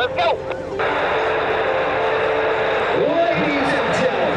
let's go. Ladies and gentlemen,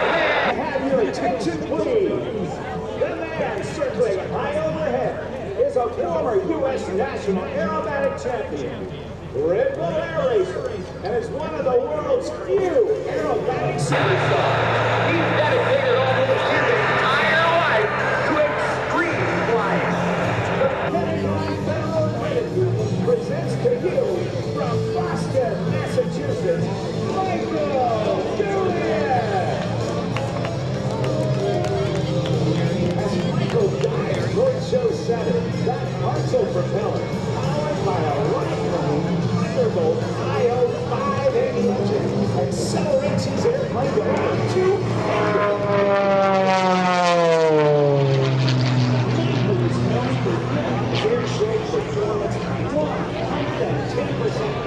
may I have your attention, please? The man circling high overhead is a former U.S. national aerobatic champion, Red Bull Air Racer, and is one of the world's few aerobatic superstars. He's dedicated almost his entire life to extreme flying. The Pentagon Federal Credit Union presents to you from Boston, Massachusetts, Michael Goulian. As Michael dives toward show 7, that Hartzell propeller, powered by a right-wing Thunderbolt IO-5 engine, accelerates his airplane to over 200 air show performance 110%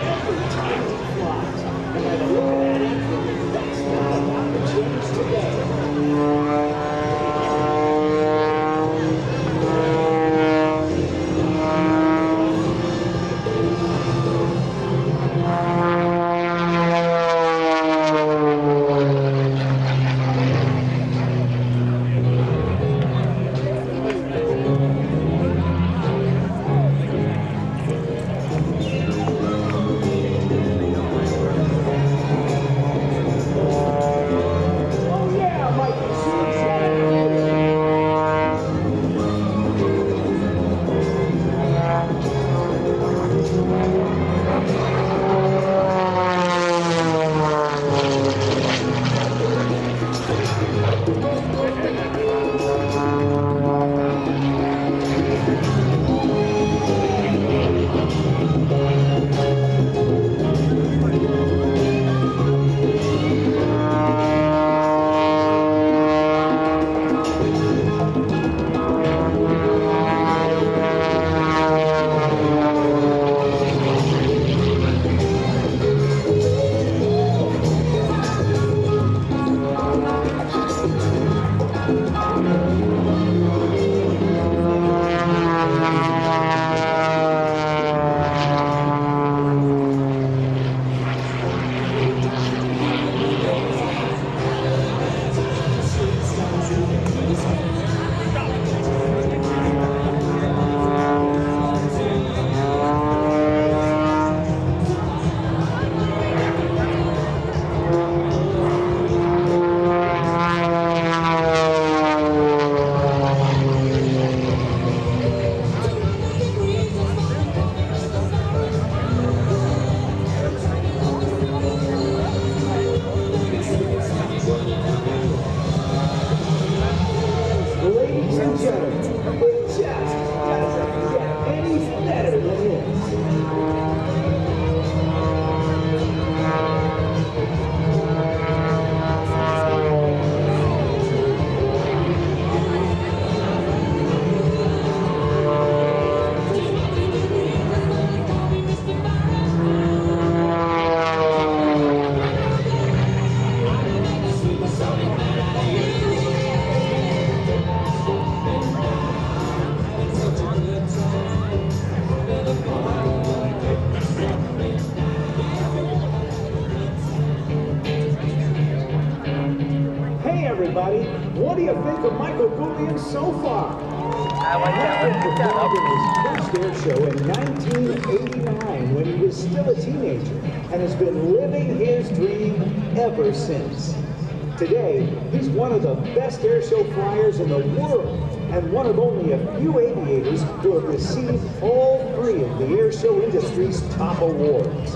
every time he flies. And by the look of that engine, that's not about to change today. Ladies and gentlemen, it just doesn't get any better than this. Hey everybody, what do you think of Michael Goulian so far? I like that. Michael performed in his first air show in 1989 when he was still a teenager and has been living his dream ever since. Today, he's one of the best air show flyers in the world and one of only a few aviators who have received all 3 of the air show industry's top awards.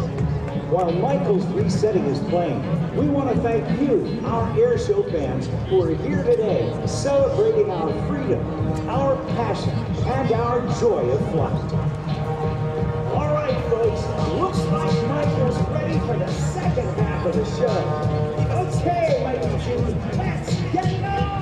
While Michael's resetting his plane, we want to thank you, our air show fans, who are here today celebrating our freedom, our passion, and our joy of flight. All right, folks, looks like Michael's ready for the second half of the show. Okay, Mikey G, let's get it on!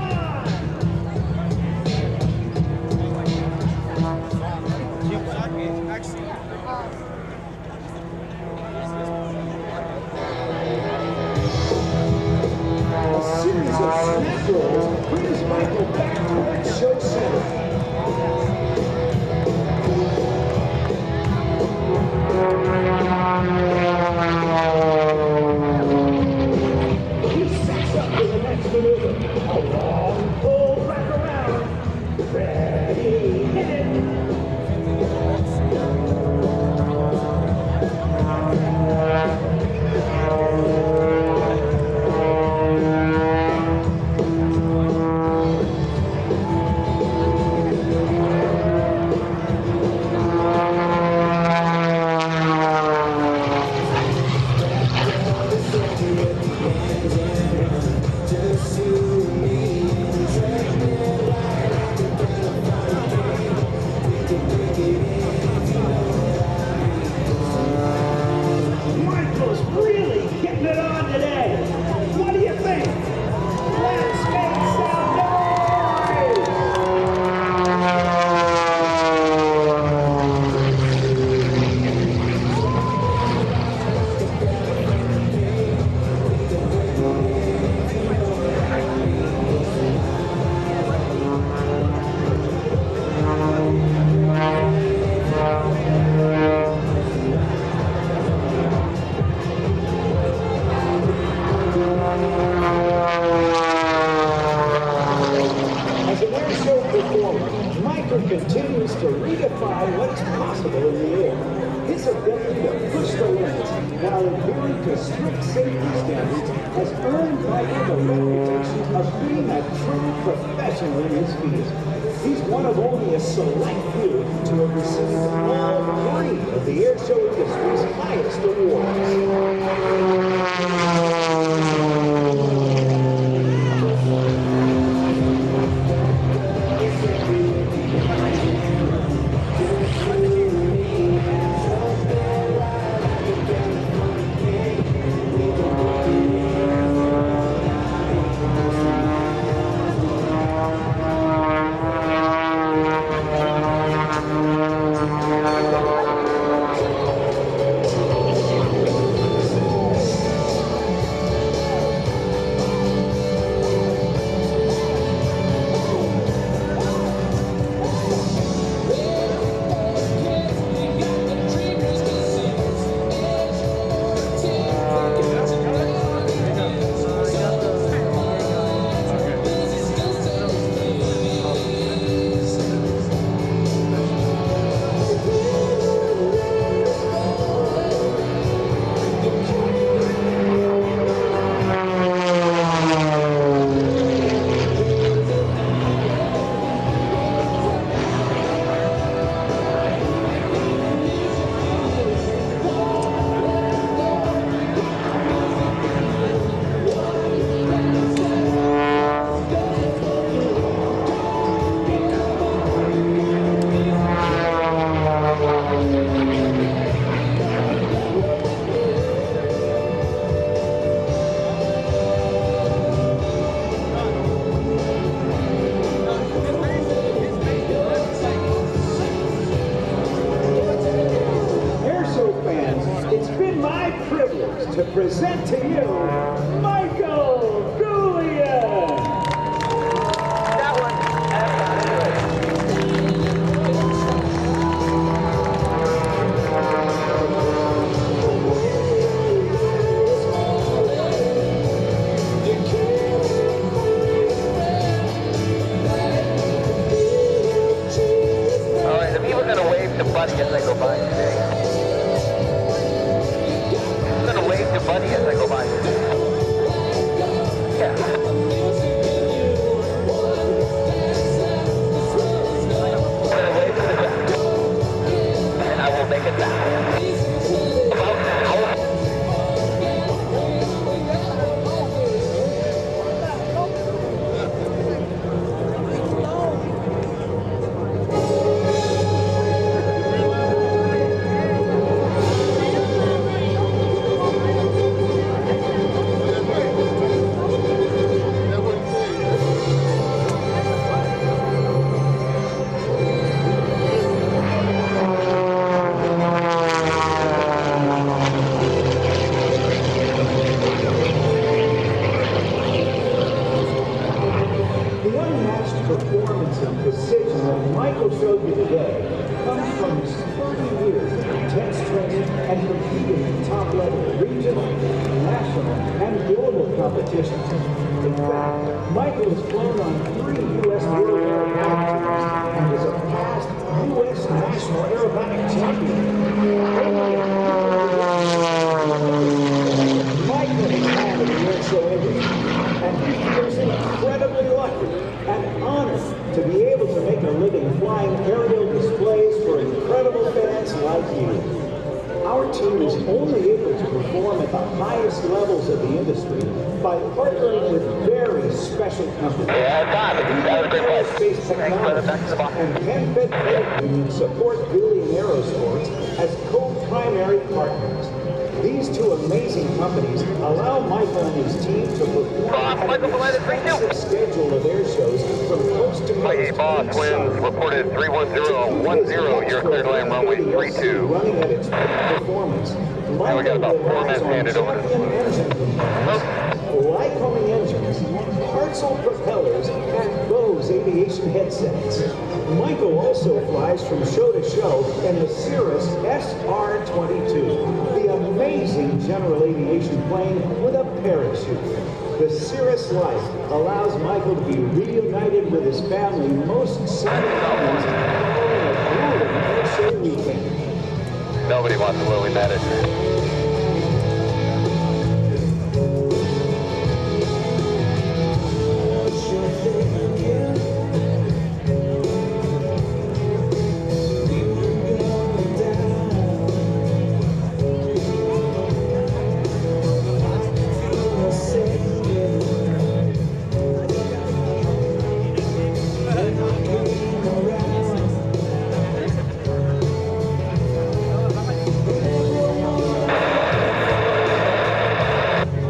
A series of snap rolls brings Michael back towards show center. possible in the air. His ability to push the limits while adhering to strict safety standards has earned Michael the reputation of being a true professional in his field. He's one of only a select few to have received all three of the airshow industry's highest awards. To present to you, Michael Goulian. That one. All right, the people are gonna wave to Buddy as I go by today. I'm gonna wave to Buddy as I go by. Yeah. I'm gonna wave to the Jack. And I will make it back. About now. Performance and precision that Michael showed you today comes from his 30 years of intense training and competing at top level regional, national, and global competitions. In fact, Michael has flown on 3 U.S. World Aerobatic teams and is a past U.S. National Aerobatic Champion. Michael has had in the airshow industry, and he feels incredibly lucky and honored to be able to make a living flying aerial displays for incredible fans like you. Our team is only able to perform at the highest levels of the industry by partnering with very special companies. Aerospace Technologies and Penn Fed Union support Goulian Aerosports as co-primary partners. These two amazing companies allow Michael and his team to perform at an extensive schedule of air shows from coast to coast. Hey, boss, winds reported 31010. You're clear to land runway 32. Running at its peak performance. And we got about 4 minutes handed over. Lycoming engines, Hartzell propellers, and Bose aviation headsets. Michael also flies from show to show in the Cirrus SR-22, the amazing general aviation plane with a parachute. The Cirrus life allows Michael to be reunited with his family most Sunday mornings following a grueling say we can. Nobody wants a lily matted.